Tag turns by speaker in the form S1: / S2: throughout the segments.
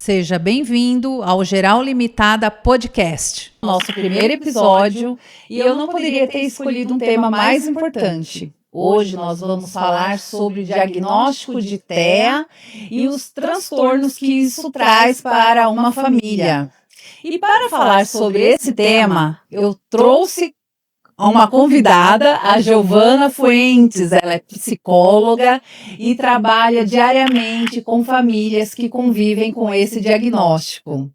S1: Seja bem-vindo ao Geral Limitada Podcast, nosso primeiro episódio, e eu não poderia ter escolhido um tema mais importante. Hoje nós vamos falar sobre o diagnóstico de TEA e os transtornos que isso traz para uma família. E para falar sobre esse tema, eu trouxe uma convidada, a Giovana Fuentes. Ela é psicóloga e trabalha diariamente com famílias que convivem com esse diagnóstico.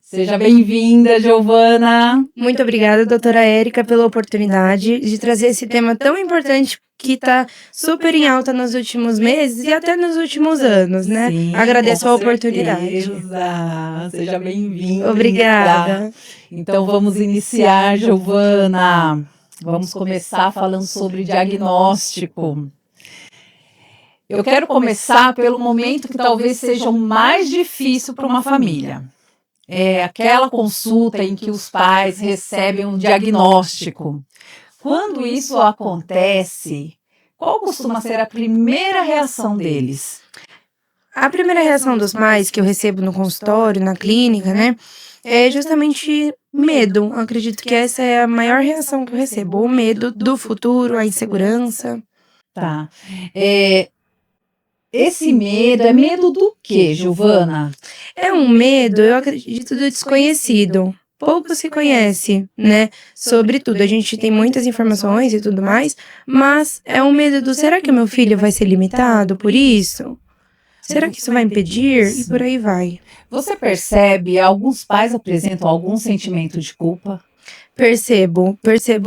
S1: Seja bem-vinda, Giovana.
S2: Muito obrigada, doutora Érica, pela oportunidade de trazer esse tema tão importante que está super em alta nos últimos meses e até nos últimos anos, né?
S1: Sim,
S2: agradeço a oportunidade.
S1: Seja bem-vinda.
S2: Obrigada.
S1: Então vamos iniciar, Giovana. Vamos começar falando sobre diagnóstico. Eu quero começar pelo momento que talvez seja o mais difícil para uma família. É aquela consulta em que os pais recebem um diagnóstico. Quando isso acontece, qual costuma ser a primeira reação deles?
S2: A primeira reação dos pais que eu recebo no consultório, na clínica, né, é justamente medo. Acredito que essa é a maior reação que eu recebo. O medo do futuro, a insegurança.
S1: Tá. Esse medo é medo do quê, Giovana?
S2: É um medo, eu acredito, do desconhecido. Pouco se conhece, né, sobre tudo. A gente tem muitas informações e tudo mais, mas é um medo do, será que meu filho vai ser limitado por isso? Será que isso vai impedir? E por aí vai.
S1: Você percebe, alguns pais apresentam algum sentimento de culpa?
S2: Percebo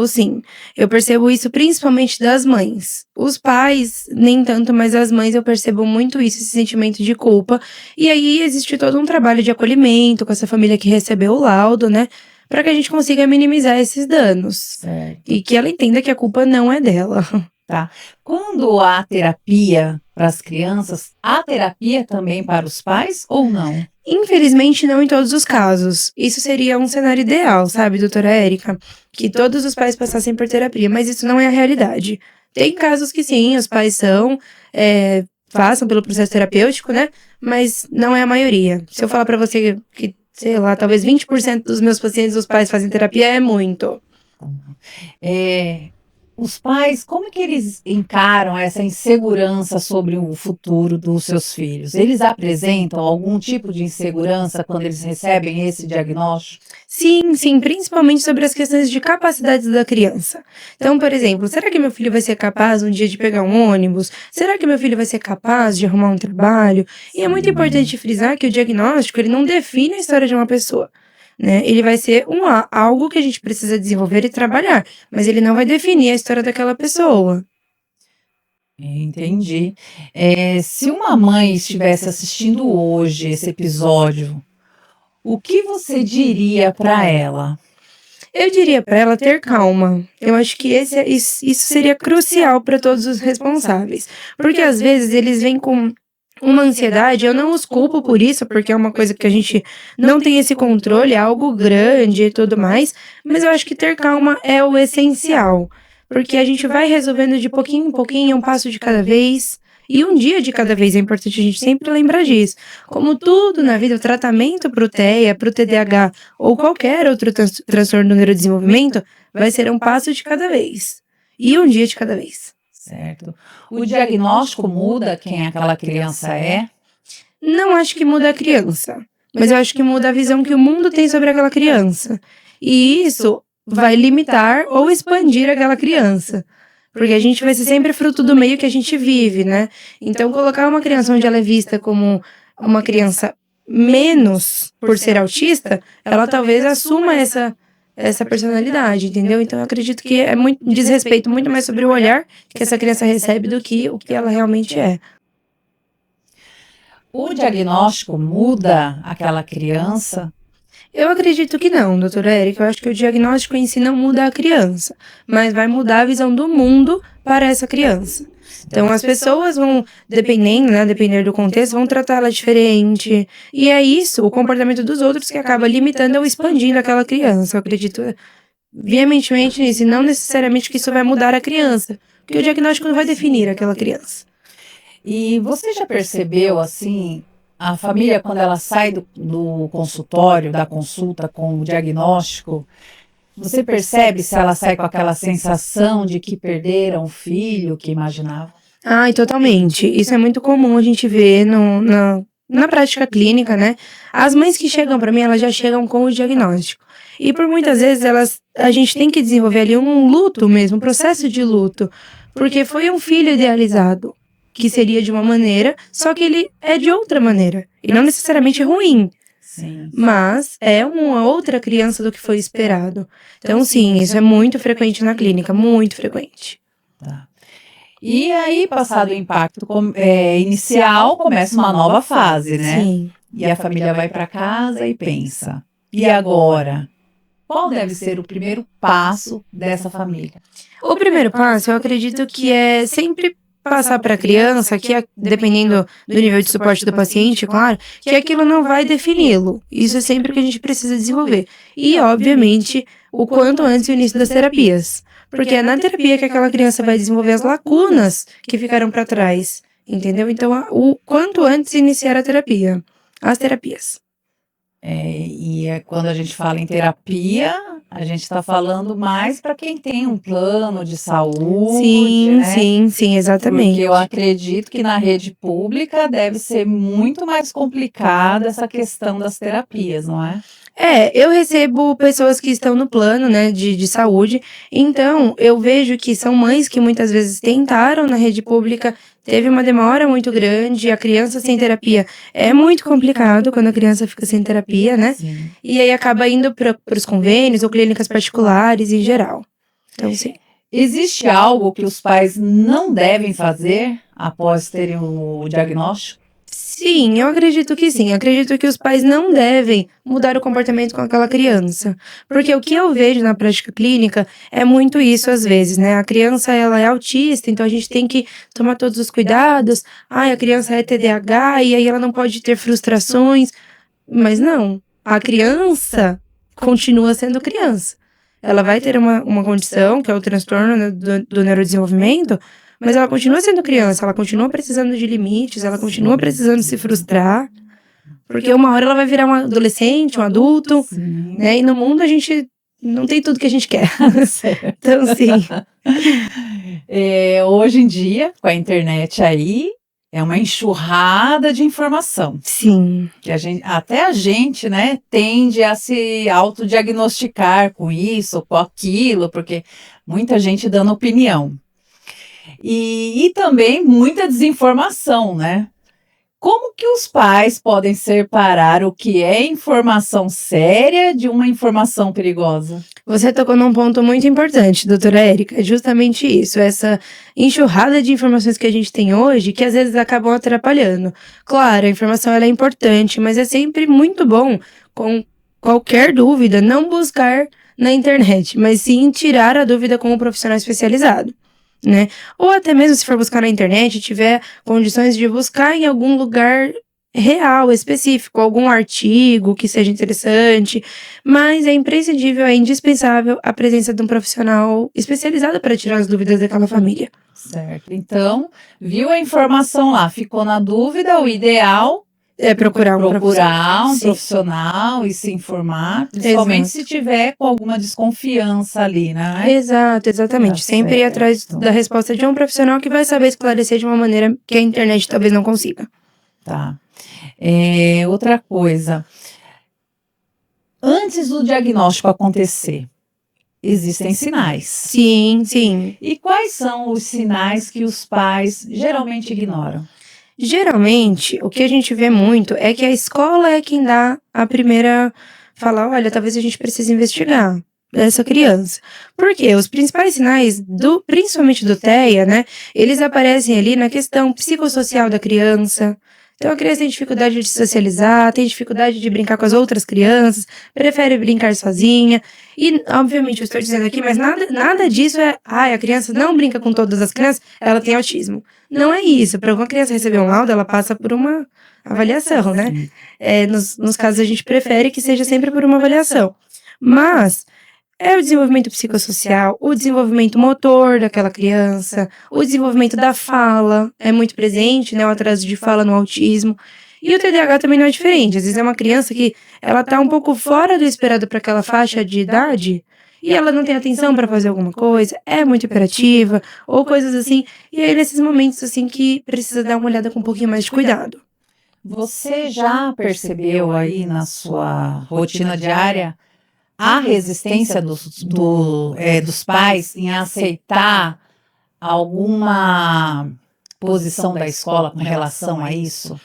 S2: sim. Eu percebo isso principalmente das mães. Os pais, nem tanto, mas as mães eu percebo muito isso, esse sentimento de culpa. E aí existe todo um trabalho de acolhimento com essa família que recebeu o laudo, né? Para que a gente consiga minimizar esses danos.
S1: Certo.
S2: E que ela entenda que a culpa não é dela.
S1: Tá. Quando há terapia para as crianças, há terapia também para os pais ou não?
S2: Infelizmente, não em todos os casos. Isso seria um cenário ideal, sabe, doutora Érica? Que todos os pais passassem por terapia, mas isso não é a realidade. Tem casos que sim, os pais passam pelo processo terapêutico, né? Mas não é a maioria. Se eu falar pra você que, sei lá, talvez 20% dos meus pacientes, os pais fazem terapia, é muito.
S1: Os pais, como que eles encaram essa insegurança sobre o futuro dos seus filhos? Eles apresentam algum tipo de insegurança quando eles recebem esse diagnóstico?
S2: Sim, principalmente sobre as questões de capacidades da criança. Então, por exemplo, será que meu filho vai ser capaz um dia de pegar um ônibus? Será que meu filho vai ser capaz de arrumar um trabalho? E é muito importante frisar que o diagnóstico, ele não define a história de uma pessoa, né? Ele vai ser algo que a gente precisa desenvolver e trabalhar, mas ele não vai definir a história daquela pessoa.
S1: Entendi. Se uma mãe estivesse assistindo hoje esse episódio, o que você diria para ela?
S2: Eu diria para ela ter calma. Eu acho que isso seria crucial para todos os responsáveis, porque às vezes eles vêm com uma ansiedade. Eu não os culpo por isso, porque é uma coisa que a gente não tem esse controle, é algo grande e tudo mais, mas eu acho que ter calma é o essencial, porque a gente vai resolvendo de pouquinho em pouquinho, um passo de cada vez, e um dia de cada vez. É importante a gente sempre lembrar disso. Como tudo na vida, o tratamento para o TEA, para o TDAH ou qualquer outro transtorno do neurodesenvolvimento vai ser um passo de cada vez, e um dia de cada vez.
S1: Certo. O diagnóstico muda quem aquela criança é?
S2: Não acho que muda a criança, mas eu acho que muda a visão que o mundo tem sobre aquela criança. E isso vai limitar ou expandir aquela criança. Porque a gente vai ser sempre fruto do meio que a gente vive, né? Então, colocar uma criança onde ela é vista como uma criança menos por ser autista, ela talvez assuma essa personalidade, entendeu? Então, eu acredito que diz respeito muito mais sobre o olhar que essa criança recebe do que o que ela realmente é.
S1: O diagnóstico muda aquela criança?
S2: Eu acredito que não, doutora Érica. Eu acho que o diagnóstico em si não muda a criança, mas vai mudar a visão do mundo para essa criança. Então, as pessoas vão, depender do contexto, vão tratá-la diferente. E é isso, o comportamento dos outros, que acaba limitando ou expandindo aquela criança. Eu acredito veementemente nisso, e não necessariamente que isso vai mudar a criança, porque o diagnóstico não vai definir aquela criança.
S1: E você já percebeu, assim, A família, quando ela sai do consultório, da consulta com o diagnóstico, você percebe se ela sai com aquela sensação de que perderam o filho que imaginava?
S2: Ai, totalmente. Isso é muito comum a gente ver na prática clínica, né? As mães que chegam para mim, elas já chegam com o diagnóstico. E por muitas vezes a gente tem que desenvolver ali um luto mesmo, um processo de luto, porque foi um filho idealizado, que seria de uma maneira, só que ele é de outra maneira, e não necessariamente ruim,
S1: Sim.
S2: mas é uma outra criança do que foi esperado. Então, sim, isso é muito frequente na clínica, muito frequente.
S1: Tá. E aí, passado o impacto inicial, começa uma nova fase, né?
S2: Sim.
S1: E a família vai para casa e pensa: e agora? Qual deve ser o primeiro passo dessa família?
S2: O primeiro passo, eu acredito que é sempre passar para a criança, que dependendo do nível de suporte do paciente, claro, que aquilo não vai defini-lo. Isso é sempre o que a gente precisa desenvolver. E, obviamente, o quanto antes o início das terapias. Porque é na terapia que aquela criança vai desenvolver as lacunas que ficaram para trás, entendeu? Então, o quanto antes iniciar a terapia, as terapias.
S1: Quando a gente fala em terapia, a gente está falando mais para quem tem um plano de saúde,
S2: Sim,
S1: né?
S2: sim, exatamente.
S1: Porque eu acredito que na rede pública deve ser muito mais complicada essa questão das terapias, não é?
S2: Eu recebo pessoas que estão no plano, né, de saúde, então eu vejo que são mães que muitas vezes tentaram na rede pública, teve uma demora muito grande, a criança sem terapia é muito complicado quando a criança fica sem terapia, né?
S1: Sim.
S2: E aí acaba indo para os convênios ou clínicas particulares em geral. Então, sim.
S1: Existe algo que os pais não devem fazer após terem o diagnóstico?
S2: Sim, eu acredito que sim. Acredito que os pais não devem mudar o comportamento com aquela criança. Porque o que eu vejo na prática clínica é muito isso às vezes, né? A criança, ela é autista, então a gente tem que tomar todos os cuidados. Ai, a criança é TDAH e aí ela não pode ter frustrações. Mas não, a criança continua sendo criança. Ela vai ter uma condição, que é o transtorno, né, do neurodesenvolvimento, mas ela continua sendo criança, ela continua precisando de limites, ela continua precisando se frustrar, porque uma hora ela vai virar um adolescente, um adulto,
S1: Sim.
S2: né? E no mundo a gente não tem tudo que a gente quer. Então, sim.
S1: Hoje em dia, com a internet aí, é uma enxurrada de informação.
S2: Sim.
S1: Que até a gente, né, tende a se autodiagnosticar com isso ou com aquilo, porque muita gente dando opinião. E também muita desinformação, né? Como que os pais podem separar o que é informação séria de uma informação perigosa?
S2: Você tocou num ponto muito importante, doutora Érica, é justamente isso, essa enxurrada de informações que a gente tem hoje, que às vezes acabam atrapalhando. Claro, a informação ela é importante, mas é sempre muito bom, com qualquer dúvida, não buscar na internet, mas sim tirar a dúvida com um profissional especializado, né? Ou até mesmo se for buscar na internet, tiver condições de buscar em algum lugar real, específico, algum artigo que seja interessante, mas é imprescindível, é indispensável a presença de um profissional especializado para tirar as dúvidas daquela família.
S1: Certo. Então, viu a informação lá, ficou na dúvida, o ideal
S2: é procurar um
S1: profissional e se informar, principalmente se tiver com alguma desconfiança ali, né?
S2: Exatamente. Sempre ir atrás da resposta de um profissional que vai saber esclarecer de uma maneira que a internet talvez não consiga.
S1: Tá. Outra coisa, antes do diagnóstico acontecer, existem sinais.
S2: Sim.
S1: E quais são os sinais que os pais geralmente ignoram?
S2: Geralmente, o que a gente vê muito é que a escola é quem dá a primeira fala, olha, talvez a gente precise investigar essa criança. Porque os principais sinais, principalmente do TEA, né, eles aparecem ali na questão psicossocial da criança. Então a criança tem dificuldade de socializar, tem dificuldade de brincar com as outras crianças, prefere brincar sozinha. E, obviamente, eu estou dizendo aqui, mas nada disso a criança não brinca com todas as crianças, ela tem autismo. Não é isso. Para uma criança receber um laudo, ela passa por uma avaliação, né? Nos casos, a gente prefere que seja sempre por uma avaliação. Mas é o desenvolvimento psicossocial, o desenvolvimento motor daquela criança, o desenvolvimento da fala é muito presente, né? O atraso de fala no autismo. E o TDAH também não é diferente. Às vezes é uma criança que ela tá um pouco fora do esperado para aquela faixa de idade e ela não tem atenção para fazer alguma coisa, é muito hiperativa ou coisas assim. E aí nesses momentos assim que precisa dar uma olhada com um pouquinho mais de cuidado.
S1: Você já percebeu aí na sua rotina diária a resistência dos pais em aceitar alguma posição da escola com relação a isso?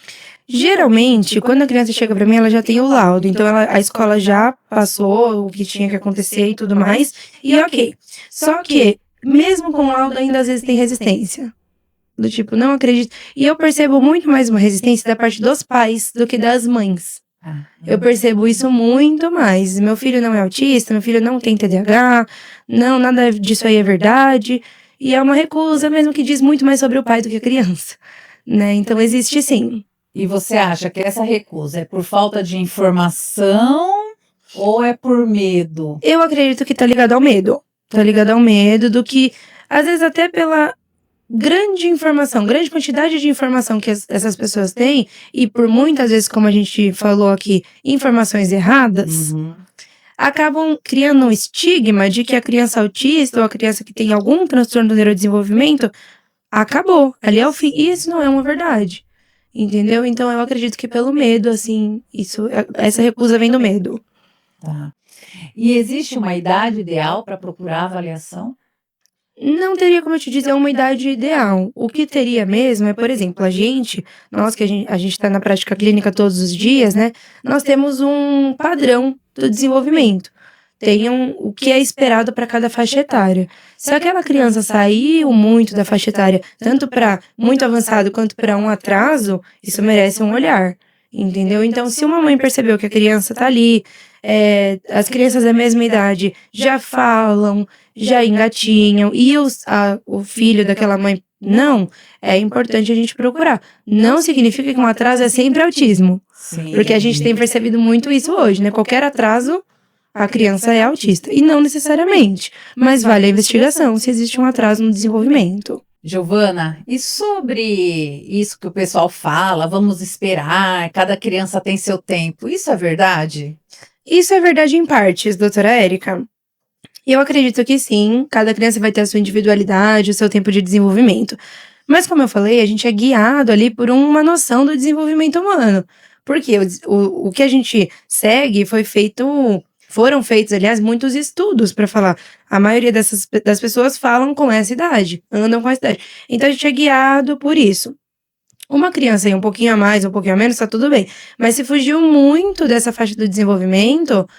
S2: Geralmente, quando a criança chega para mim, ela já tem o laudo. Então, a escola já passou o que tinha que acontecer e tudo mais. E ok. Só que, mesmo com o laudo, ainda às vezes tem resistência. Do tipo, não acredito. E eu percebo muito mais uma resistência da parte dos pais do que das mães. Eu percebo isso muito mais. Meu filho não é autista, meu filho não tem TDAH, não, nada disso aí é verdade. E é uma recusa mesmo que diz muito mais sobre o pai do que a criança, né? Então existe sim.
S1: E você acha que essa recusa é por falta de informação ou é por medo?
S2: Eu acredito que tá ligado ao medo. Tá ligado ao medo do que, às vezes até pela grande informação, grande quantidade de informação que essas pessoas têm, e por muitas vezes, como a gente falou aqui, informações erradas, acabam criando um estigma de que a criança autista ou a criança que tem algum transtorno do neurodesenvolvimento acabou, ali é o fim. E isso não é uma verdade, entendeu? Então eu acredito que pelo medo, assim, essa recusa vem do medo.
S1: Tá. E existe uma idade ideal para procurar avaliação?
S2: Não teria como eu te dizer uma idade ideal. O que teria mesmo é, por exemplo, nós que a gente está na prática clínica todos os dias, né? Nós temos um padrão do desenvolvimento. Tem o que é esperado para cada faixa etária. Se aquela criança saiu muito da faixa etária, tanto para muito avançado quanto para um atraso, isso merece um olhar, entendeu? Então, se uma mãe percebeu que a criança está ali, as crianças da mesma idade já falam, já engatinham, e o filho daquela mãe não, é importante a gente procurar. Não significa que um atraso é sempre autismo.
S1: Sim.
S2: Porque a gente tem percebido muito isso hoje, né? Qualquer atraso, a criança é autista. E não necessariamente, mas vale a investigação se existe um atraso no desenvolvimento.
S1: Giovana, e sobre isso que o pessoal fala, vamos esperar, cada criança tem seu tempo, isso é verdade?
S2: Isso é verdade em partes, doutora Érica. Eu acredito que sim, cada criança vai ter a sua individualidade, o seu tempo de desenvolvimento. Mas como eu falei, a gente é guiado ali por uma noção do desenvolvimento humano. Porque o que a gente segue foram feitos, aliás, muitos estudos para falar. A maioria das pessoas falam com essa idade, andam com essa idade. Então a gente é guiado por isso. Uma criança aí um pouquinho a mais, um pouquinho a menos, tá tudo bem. Mas se fugiu muito dessa faixa do desenvolvimento,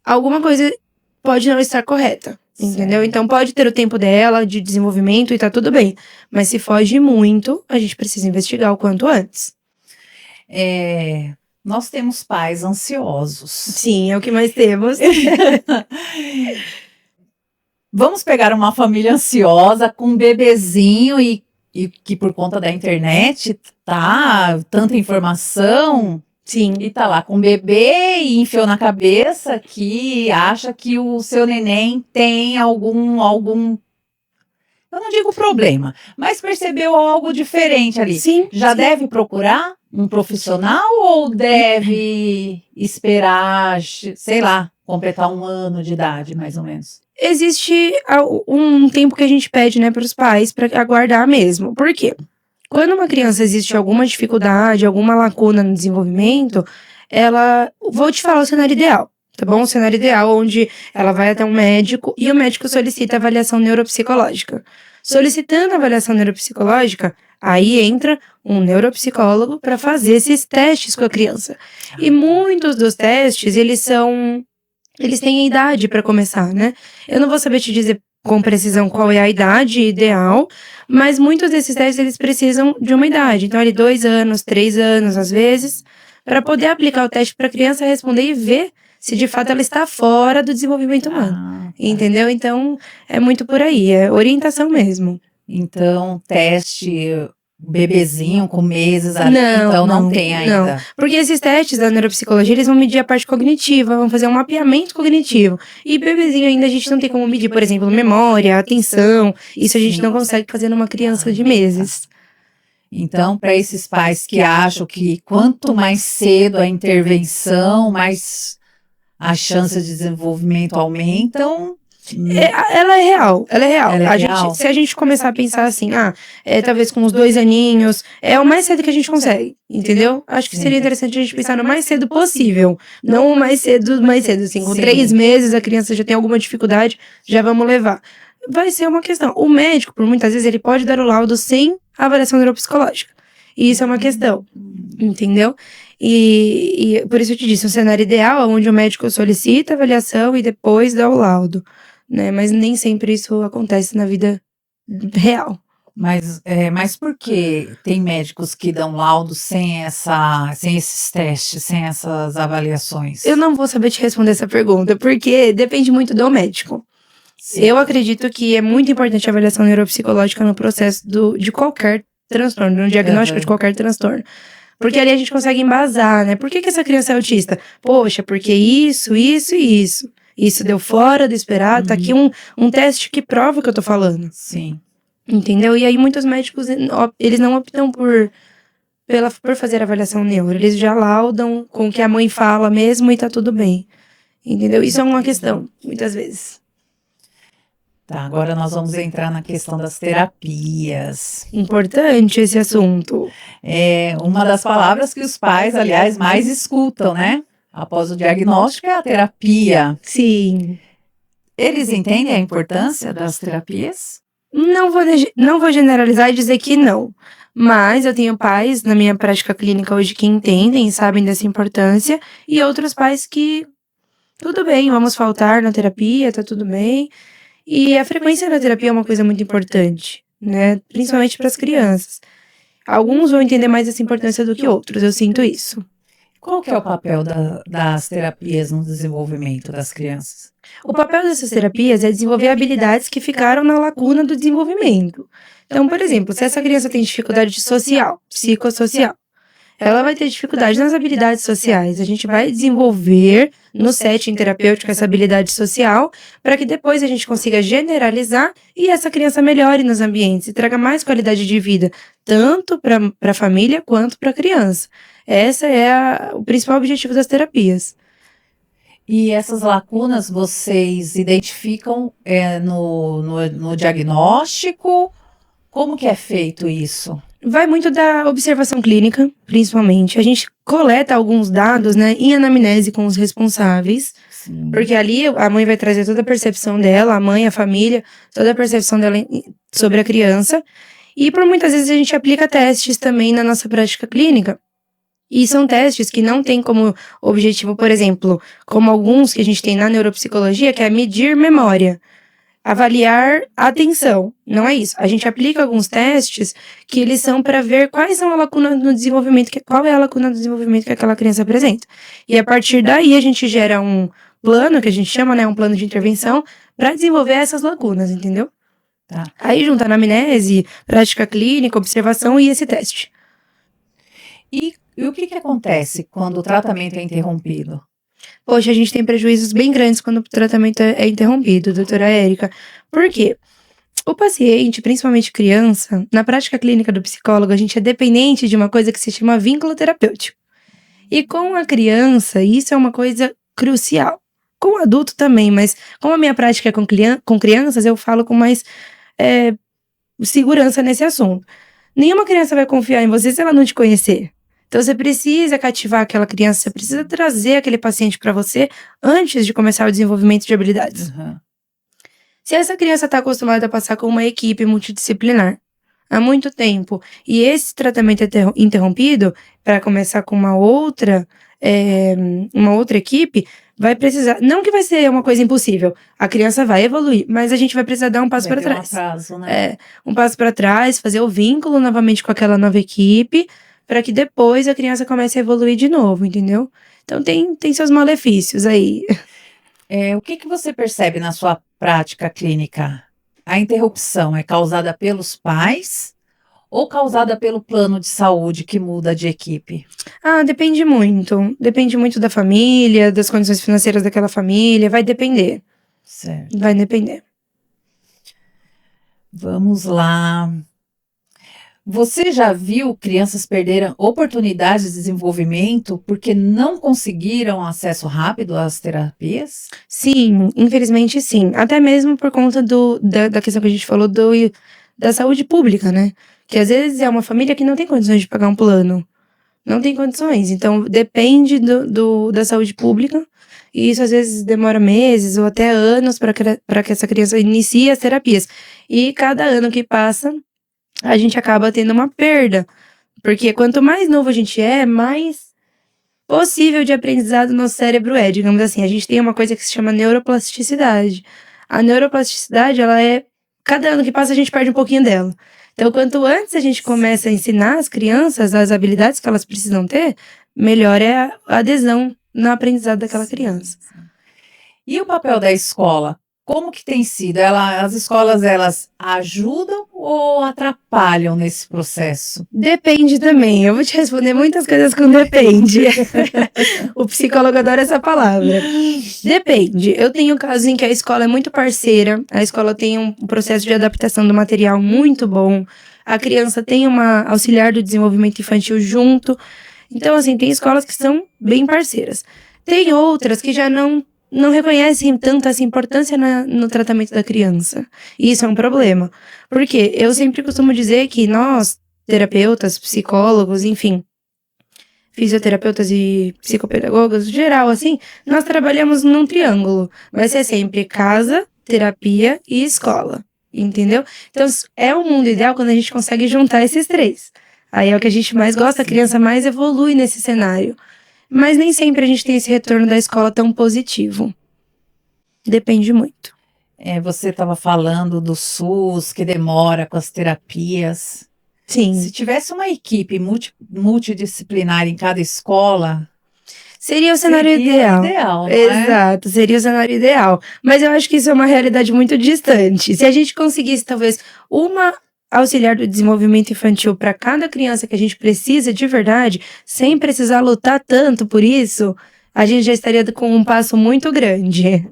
S2: alguma coisa pode não estar correta, entendeu? Então pode ter o tempo dela de desenvolvimento e tá tudo bem. Mas se foge muito, a gente precisa investigar o quanto antes.
S1: Nós temos pais ansiosos.
S2: Sim, é o que mais temos.
S1: Vamos pegar uma família ansiosa com um bebezinho e que por conta da internet tá tanta informação.
S2: Sim.
S1: E tá lá com o bebê e enfiou na cabeça que acha que o seu neném tem algum, eu não digo problema, mas percebeu algo diferente ali.
S2: Sim.
S1: Já deve procurar um profissional ou deve esperar, sei lá, completar 1 ano de idade, mais ou menos?
S2: Existe um tempo que a gente pede, né, para os pais para aguardar mesmo. Por quê? Quando uma criança existe alguma dificuldade, alguma lacuna no desenvolvimento, vou te falar o cenário ideal, tá bom? O cenário ideal onde ela vai até um médico e o médico solicita avaliação neuropsicológica. Solicitando a avaliação neuropsicológica, aí entra um neuropsicólogo para fazer esses testes com a criança. E muitos dos testes, eles têm a idade para começar, né? Eu não vou saber te dizer com precisão qual é a idade ideal, mas muitos desses testes eles precisam de uma idade. Então, ali 2 anos, 3 anos, às vezes, para poder aplicar o teste para a criança responder e ver se de fato ela está fora do desenvolvimento humano. Entendeu? Então, é muito por aí, é orientação mesmo.
S1: Então, teste bebezinho com meses, então não tem ainda.
S2: Não, porque esses testes da neuropsicologia, eles vão medir a parte cognitiva, vão fazer um mapeamento cognitivo. E bebezinho ainda a gente não tem como medir, por exemplo, memória, atenção. Isso a gente não consegue fazer numa criança de meses.
S1: Então, para esses pais que acham que quanto mais cedo a intervenção, mais as chances de desenvolvimento aumentam.
S2: Ela é real, ela é real.
S1: Ela é real?
S2: Se a gente começar a pensar assim, talvez com uns 2 aninhos, é o mais cedo que a gente consegue, entendeu? Acho que seria interessante a gente pensar no mais cedo possível, não o mais cedo, assim, com 3 meses a criança já tem alguma dificuldade, já vamos levar. Vai ser uma questão. O médico, por muitas vezes, ele pode dar o laudo sem avaliação neuropsicológica. E isso é uma questão, entendeu? E por isso eu te disse, um cenário ideal é onde o médico solicita a avaliação e depois dá o laudo, né? Mas nem sempre isso acontece na vida real.
S1: Mas por que tem médicos que dão laudo sem esses testes, sem essas avaliações?
S2: Eu não vou saber te responder essa pergunta, porque depende muito do médico. Sim. Eu acredito que é muito importante a avaliação neuropsicológica no processo de qualquer transtorno, no diagnóstico de qualquer transtorno. Porque ali a gente consegue embasar, né? Por que essa criança é autista? Poxa, porque isso e isso. Isso deu fora do esperado. Tá aqui um teste que prova o que eu tô falando.
S1: Sim.
S2: Entendeu? E aí muitos médicos, eles não optam por fazer avaliação neuro. Eles já laudam com o que a mãe fala mesmo e tá tudo bem. Entendeu? Isso é uma questão, muitas vezes.
S1: Tá, agora nós vamos entrar na questão das terapias.
S2: Importante esse assunto.
S1: É uma das palavras que os pais, aliás, mais escutam, né? Após o diagnóstico é a terapia.
S2: Sim.
S1: Eles entendem a importância das terapias?
S2: Não vou generalizar e dizer que não. Mas eu tenho pais na minha prática clínica hoje que entendem e sabem dessa importância. E outros pais que, tudo bem, vamos faltar na terapia, tá tudo bem. E a frequência da terapia é uma coisa muito importante, né? Principalmente para as crianças. Alguns vão entender mais essa importância do que outros, eu sinto isso.
S1: Qual que é o papel das terapias no desenvolvimento das crianças?
S2: O papel dessas terapias é desenvolver habilidades que ficaram na lacuna do desenvolvimento. Então, por exemplo, se essa criança tem dificuldade social, psicossocial, ela vai ter dificuldade nas habilidades sociais. A gente vai desenvolver no setting terapêutico essa habilidade social para que depois a gente consiga generalizar e essa criança melhore nos ambientes e traga mais qualidade de vida, tanto para a família quanto para a criança. Esse é o principal objetivo das terapias.
S1: E essas lacunas vocês identificam no diagnóstico? Como que é feito isso?
S2: Vai muito da observação clínica, principalmente. A gente coleta alguns dados, né, em anamnese com os responsáveis. Sim. Porque ali a mãe vai trazer toda a percepção dela, a mãe, a família, toda a percepção dela sobre a criança. E por muitas vezes a gente aplica testes também na nossa prática clínica. E são testes que não têm como objetivo, por exemplo, como alguns que a gente tem na neuropsicologia, que é medir memória. Avaliar a atenção, não é isso. A gente aplica alguns testes que eles são para ver quais são a lacuna no desenvolvimento, qual é a lacuna do desenvolvimento que aquela criança apresenta. E a partir daí a gente gera um plano, que a gente chama, né, um plano de intervenção, para desenvolver essas lacunas, entendeu?
S1: Tá.
S2: Aí junta anamnese, prática clínica, observação e esse teste.
S1: E o que acontece quando o tratamento é interrompido?
S2: Poxa, a gente tem prejuízos bem grandes quando o tratamento é interrompido, doutora Érica. Por quê? O paciente, principalmente criança, na prática clínica do psicólogo, a gente é dependente de uma coisa que se chama vínculo terapêutico. E com a criança, isso é uma coisa crucial. Com o adulto também, mas como a minha prática é com crianças, eu falo com mais segurança nesse assunto. Nenhuma criança vai confiar em você se ela não te conhecer. Então, você precisa cativar aquela criança, você precisa trazer aquele paciente para você antes de começar o desenvolvimento de habilidades.
S1: Uhum.
S2: Se essa criança está acostumada a passar com uma equipe multidisciplinar há muito tempo e esse tratamento é interrompido para começar com uma outra equipe, vai precisar, não que vai ser uma coisa impossível, a criança vai evoluir, mas a gente vai precisar dar um passo para trás.
S1: Um atraso, né?
S2: Um passo para trás, fazer o vínculo novamente com aquela nova equipe, para que depois a criança comece a evoluir de novo, entendeu? Então tem seus malefícios aí.
S1: O que você percebe na sua prática clínica? A interrupção é causada pelos pais ou causada pelo plano de saúde que muda de equipe?
S2: Depende muito. Depende muito da família, das condições financeiras daquela família, vai depender.
S1: Certo.
S2: Vai depender.
S1: Vamos lá. Você já viu crianças perderem oportunidades de desenvolvimento porque não conseguiram acesso rápido às terapias?
S2: Sim, infelizmente sim. Até mesmo por conta da questão que a gente falou da saúde pública, né? Que às vezes é uma família que não tem condições de pagar um plano. Não tem condições. Então, depende da saúde pública. E isso às vezes demora meses ou até anos para que essa criança inicie as terapias. E cada ano que passa, a gente acaba tendo uma perda. Porque quanto mais novo a gente é, mais possível de aprendizado no cérebro é. Digamos assim, a gente tem uma coisa que se chama neuroplasticidade. A neuroplasticidade, ela é. Cada ano que passa, a gente perde um pouquinho dela. Então, quanto antes a gente começa a ensinar as crianças as habilidades que elas precisam ter, melhor é a adesão no aprendizado daquela criança.
S1: E o papel da escola? Como que tem sido? As escolas, elas ajudam ou atrapalham nesse processo?
S2: Depende também. Eu vou te responder muitas coisas com depende. O psicólogo adora essa palavra. Depende. Eu tenho casos em que a escola é muito parceira, a escola tem um processo de adaptação do material muito bom, a criança tem uma auxiliar do desenvolvimento infantil junto. Então, assim, tem escolas que são bem parceiras. Tem outras que já não reconhecem tanto essa importância no tratamento da criança. E isso é um problema. Porque eu sempre costumo dizer que nós, terapeutas, psicólogos, enfim, fisioterapeutas e psicopedagogos, geral, assim, nós trabalhamos num triângulo. Vai ser sempre casa, terapia e escola. Entendeu? Então, é o mundo ideal quando a gente consegue juntar esses três. Aí é o que a gente mais gosta, a criança mais evolui nesse cenário. Mas nem sempre a gente tem esse retorno da escola tão positivo. Depende muito.
S1: Você estava falando do SUS, que demora com as terapias.
S2: Sim.
S1: Se tivesse uma equipe multidisciplinar em cada escola,
S2: seria o cenário ideal.
S1: Não é?
S2: Exato, seria o cenário ideal. Mas eu acho que isso é uma realidade muito distante. Se a gente conseguisse, talvez, uma auxiliar do desenvolvimento infantil para cada criança que a gente precisa de verdade, sem precisar lutar tanto por isso, a gente já estaria com um passo muito grande.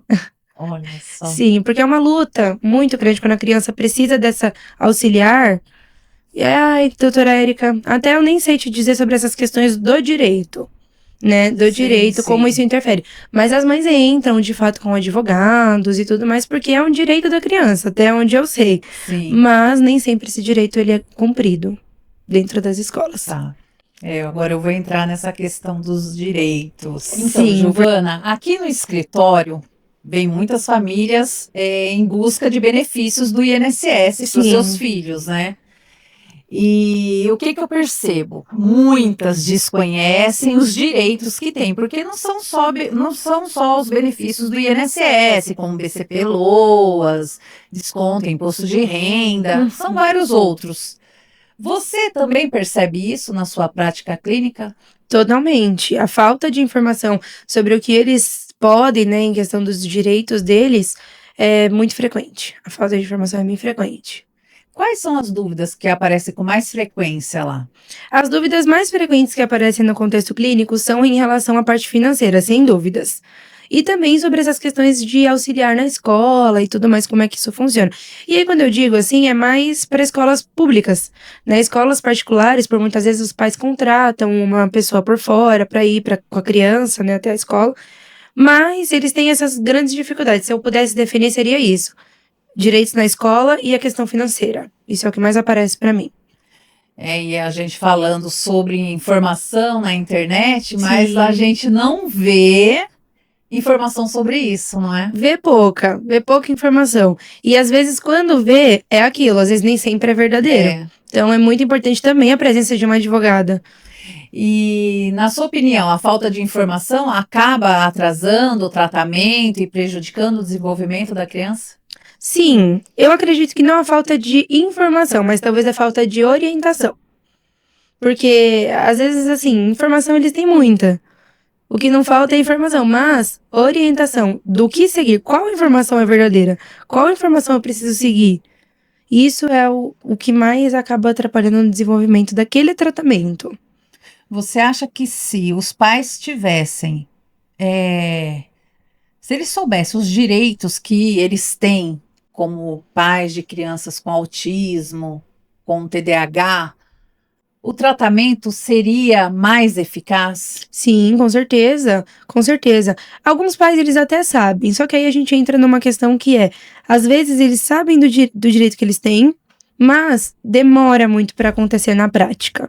S1: Olha só.
S2: Sim, porque é uma luta muito grande quando a criança precisa dessa auxiliar. Ai, doutora Érica, até eu nem sei te dizer sobre essas questões do direito, né? Do direito, como isso interfere. Mas as mães entram, de fato, com advogados e tudo mais, porque é um direito da criança, até onde eu sei.
S1: Sim.
S2: Mas nem sempre esse direito ele é cumprido dentro das escolas.
S1: Tá. Agora eu vou entrar nessa questão dos direitos. Então, Giovana, aqui no escritório vem muitas famílias em busca de benefícios do INSS para os seus filhos, né? E o que eu percebo? Muitas desconhecem os direitos que têm, porque não são só os benefícios do INSS, como BCP LOAS, desconto em imposto de renda, são vários outros. Você também percebe isso na sua prática clínica?
S2: Totalmente. A falta de informação sobre o que eles podem, né, em questão dos direitos deles, é muito frequente. A falta de informação é bem frequente.
S1: Quais são as dúvidas que aparecem com mais frequência lá?
S2: As dúvidas mais frequentes que aparecem no contexto clínico são em relação à parte financeira, sem dúvidas. E também sobre essas questões de auxiliar na escola e tudo mais, como é que isso funciona. E aí, quando eu digo assim, é mais para escolas públicas, né? Escolas particulares, por muitas vezes os pais contratam uma pessoa por fora para ir com a criança, né, até a escola. Mas eles têm essas grandes dificuldades. Se eu pudesse definir, seria isso. Direitos na escola e a questão financeira. Isso é o que mais aparece para mim.
S1: E a gente falando sobre informação na internet, mas a gente não vê informação sobre isso, não é?
S2: Vê pouca informação. E às vezes quando vê, é aquilo, às vezes nem sempre é verdadeiro. Então é muito importante também a presença de uma advogada.
S1: E, na sua opinião, a falta de informação acaba atrasando o tratamento e prejudicando o desenvolvimento da criança?
S2: Sim, eu acredito que não a falta de informação, mas talvez a falta de orientação. Porque, às vezes, assim, informação eles têm muita. O que não falta é informação, mas orientação do que seguir. Qual informação é verdadeira? Qual informação eu preciso seguir? Isso é o que mais acaba atrapalhando no desenvolvimento daquele tratamento.
S1: Você acha que se os pais tivessem, se eles soubessem os direitos que eles têm como pais de crianças com autismo, com TDAH, o tratamento seria mais eficaz?
S2: Sim, com certeza, com certeza. Alguns pais, eles até sabem, só que aí a gente entra numa questão que é, às vezes eles sabem do direito que eles têm, mas demora muito para acontecer na prática.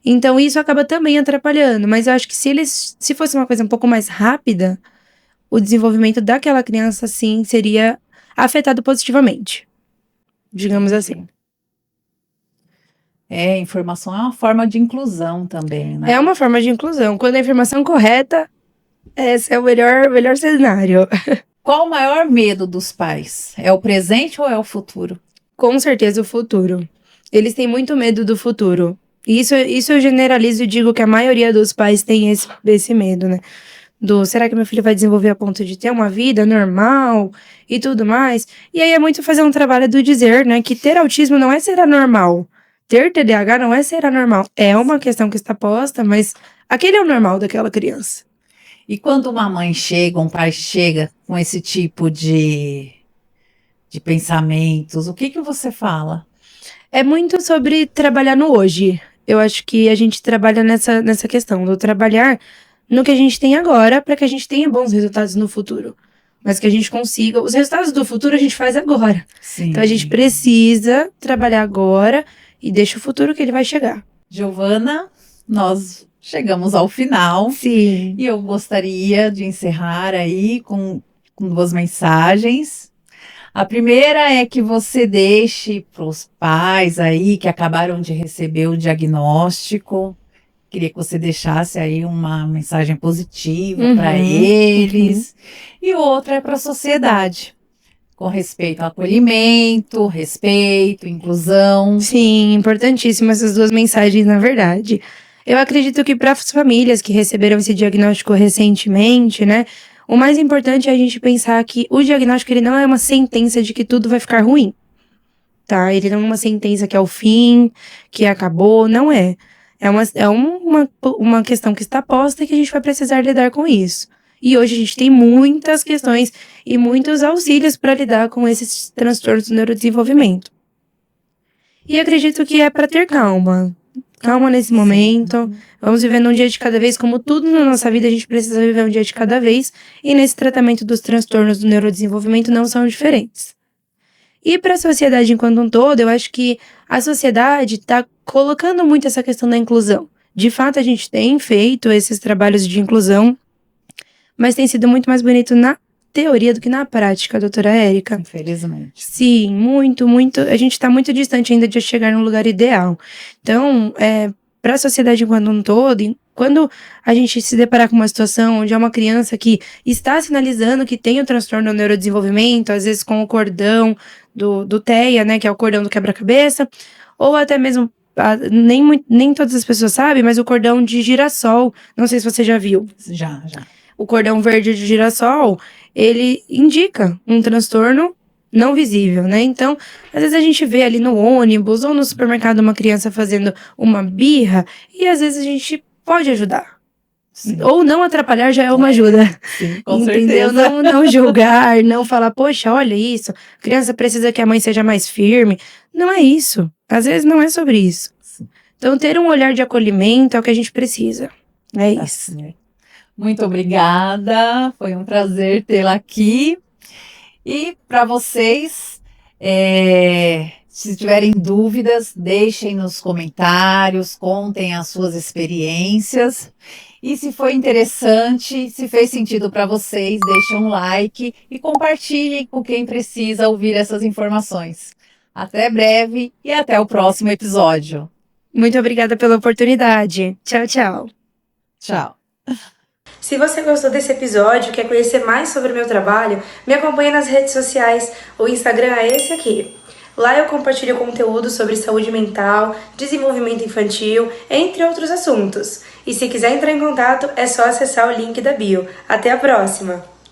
S2: Então isso acaba também atrapalhando, mas eu acho que se fosse uma coisa um pouco mais rápida, o desenvolvimento daquela criança, sim, seria afetado positivamente, digamos assim.
S1: Informação é uma forma de inclusão também, né?
S2: É uma forma de inclusão. Quando a informação correta, esse é o melhor cenário.
S1: Qual o maior medo dos pais? É o presente ou é o futuro?
S2: Com certeza o futuro. Eles têm muito medo do futuro. Isso eu generalizo e digo que a maioria dos pais tem esse medo, né? Será que meu filho vai desenvolver a ponto de ter uma vida normal e tudo mais? E aí é muito fazer um trabalho do dizer, né? Que ter autismo não é ser anormal. Ter TDAH não é ser anormal. É uma questão que está posta, mas aquele é o normal daquela criança.
S1: E quando uma mãe chega, um pai chega com esse tipo de pensamentos, o que você fala?
S2: É muito sobre trabalhar no hoje. Eu acho que a gente trabalha nessa questão do trabalhar no que a gente tem agora para que a gente tenha bons resultados no futuro. Mas que a gente consiga... Os resultados do futuro a gente faz agora.
S1: Sim.
S2: Então a gente precisa trabalhar agora e deixa o futuro que ele vai chegar.
S1: Giovana, nós chegamos ao final.
S2: Sim.
S1: E eu gostaria de encerrar aí com 2 mensagens. A primeira é que você deixe para os pais aí que acabaram de receber o diagnóstico. Queria que você deixasse aí uma mensagem positiva para eles. E outra é para a sociedade, com respeito ao acolhimento, respeito, inclusão.
S2: Sim, importantíssimas essas 2 mensagens, na verdade. Eu acredito que para as famílias que receberam esse diagnóstico recentemente, né, o mais importante é a gente pensar que o diagnóstico, ele não é uma sentença de que tudo vai ficar ruim, tá? Ele não é uma sentença que é o fim, que acabou, não é. É uma questão que está posta e que a gente vai precisar lidar com isso. E hoje a gente tem muitas questões e muitos auxílios para lidar com esses transtornos do neurodesenvolvimento. E acredito que é para ter calma. Calma nesse momento. Vamos vivendo um dia de cada vez. Como tudo na nossa vida, a gente precisa viver um dia de cada vez. E nesse tratamento dos transtornos do neurodesenvolvimento não são diferentes. E para a sociedade enquanto um todo, eu acho que a sociedade está colocando muito essa questão da inclusão. De fato, a gente tem feito esses trabalhos de inclusão, mas tem sido muito mais bonito na teoria do que na prática, doutora Érica.
S1: Infelizmente.
S2: Sim, muito, muito. A gente está muito distante ainda de chegar num lugar ideal. Então, para a sociedade enquanto um todo, quando a gente se deparar com uma situação onde é uma criança que está sinalizando que tem o transtorno do neurodesenvolvimento, às vezes com o cordão do TEA, né, que é o cordão do quebra-cabeça, ou até mesmo, nem todas as pessoas sabem, mas o cordão de girassol, não sei se você já viu.
S1: Já.
S2: O cordão verde de girassol, ele indica um transtorno não visível, né? Então, às vezes a gente vê ali no ônibus ou no supermercado uma criança fazendo uma birra e às vezes a gente pode ajudar. Sim. Ou não atrapalhar já é uma ajuda.
S1: Sim, com
S2: entendeu?
S1: certeza.
S2: Não julgar, não falar, poxa, olha isso, a criança precisa que a mãe seja mais firme. Não é isso. Às vezes não é sobre isso. Sim. Então, ter um olhar de acolhimento é o que a gente precisa. É isso.
S1: Assim. Muito obrigada, foi um prazer tê-la aqui. E para vocês, se tiverem dúvidas, deixem nos comentários, contem as suas experiências. E se foi interessante, se fez sentido para vocês, deixem um like e compartilhem com quem precisa ouvir essas informações. Até breve e até o próximo episódio.
S2: Muito obrigada pela oportunidade. Tchau, tchau.
S1: Tchau.
S2: Se você gostou desse episódio e quer conhecer mais sobre o meu trabalho, me acompanhe nas redes sociais. O Instagram é esse aqui. Lá eu compartilho conteúdo sobre saúde mental, desenvolvimento infantil, entre outros assuntos. E se quiser entrar em contato, é só acessar o link da bio. Até a próxima!